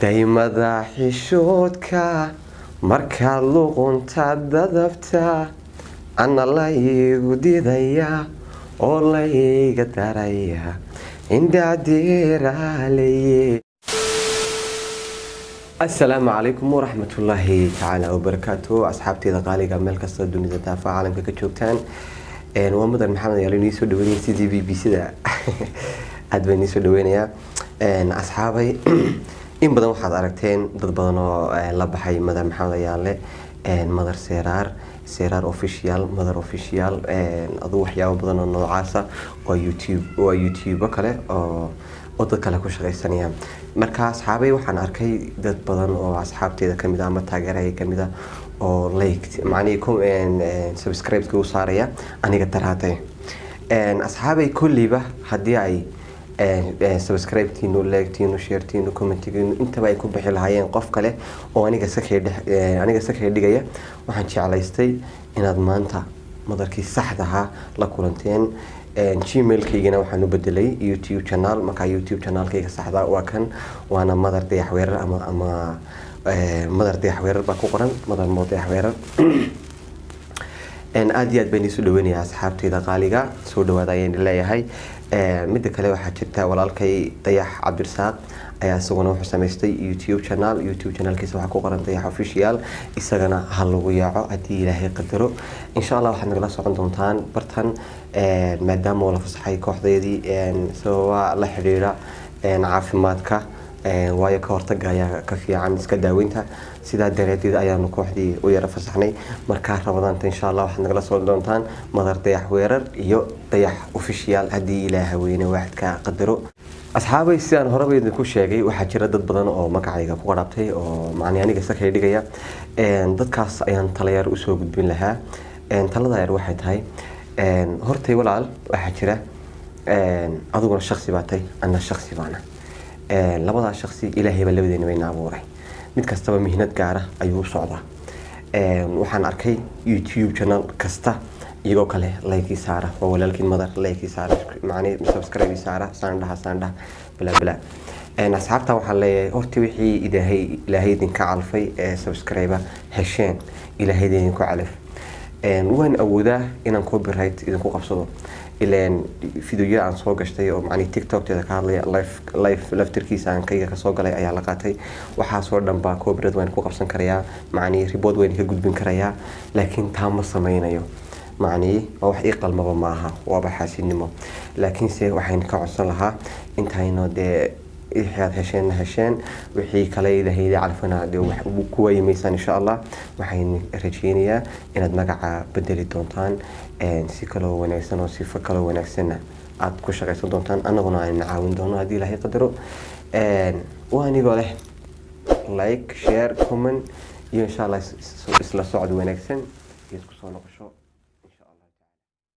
daymada xishoodka markaad luqunta dadabta ana laygu didaya oo layga daraya indhadeeraaleye. السلام عليكم ورحمة الله تعالى وبركاته. أصحابتي قاليقة ملك الصدوني زتافة عالم كتشوكتان ومدر محمد يالوني سو دويني سي دي بي بي سيدا أدبني سو دوينيا أصحابي إن بدن واحد أركتين ضد بدنو لبحي مدر محمد يالي مدر سيرار أوفيشيال مدر أوفيشيال أضو حياو بدنو نوعاسة ويوتيوب وكله ودad kale ku shaqaysanaya. marka asxaabay waxaan arkay dad badan oo asxaabteeda kamid ah ama taageeraya kamid ah oo like macnaheedu subscribe ku saaraya aniga taraatay asxaabay kulliba hadii ay subscribe tiino like tiino share tiino comment tiino intaba ay ku bixi lahaayeen qof kale oo aniga sakay dhigaya waxaan jeclaystay inaad maanta madarkii saxda ah la kulanteen gmail-kaygana waxaan u bedelay youtube channel. marka youtube channel-kayga saxda waa kan waana madar dayax weerar ama madar dayax weerar baa ku qoran madar dayax weerar aad iyo aad baan isu dhaweynayaa asxaabteyda qaaliga soo dhawaada ayaan leeyahay. mid kale waxaa jirta walaalkay dayax cabdirsaaq ayaa isaguna wuxuu samaystay youtube channelkiisa waxaa ku qoran dayax official isagana hal lagu yaaco haddii ilaahay qadaro insha Allah waxaad nagala socon doontaan bartan maadaama la fasaxay kooxdeedii sababa la xiriira caafimaadka waayo ka hortagga ayaa ka fiican iska daaweynta sidaa daraadeed ayaanu kooxdii u yara fasaxnay. markaa rabadaanta insha Allah waxaad nagala socon doontaan madar dayax weerar iyo dayax official haddii ilaahay weyne waxadka qadaro. asxaabay sidaan horeba idinku sheegay waxaa jira dad badan oo magacayga ku qarabtay oo macni aniga sakay dhigaya dadkaas ayaan talayaar u soo gudbin lahaa. talada yar waxay tahay hortay walaal waxaa jira adiguna shakhsi baatay ana shakhsi baana labada shakhsi ilaahay baa labadeena bayna abuuray mid kastaba mihnad gaar ah ayuu u socdaa. waxaan arkay youtube channel kasta iyagoo kale like saara oo walaalkiin madar like saara macni subscribe saara saandha bla asxaabta waxaan leeyahay horta wixii ilaahay idinka calfay subscribe hesheen ilaahay idinku calaf waan awoodaa inaan copyright idinku qabsado ileen fiidiyo aan soo gashtay oo macni TikTok teeda ka hadlaya live laftirkiisa aan kayga ka soo galay ayaa la qaatay waxa soo dhanba copyright waan ku qabsan karayaa macni report waan ka gudbin karayaa laakiin taa ma samaynayo macni wax ii qalmaba maaha waaba xaasinimo laakiin se waxaan ka codsan lahaa intayno de hesheen wixii kale ilaahay calfana de wax ku waymaysan insha Allah waxaan rajeynayaa inaad magaca bedeli doontaan si kale oo wanaagsan oo sifo kale oo wanaagsan aad ku shaqaysan doontaan anaguna aan caawin doono haddii ilaahay qadaro waanigoo leh like share comment iyo insha Allah isla socod wanaagsan iyo isku soo noqosho.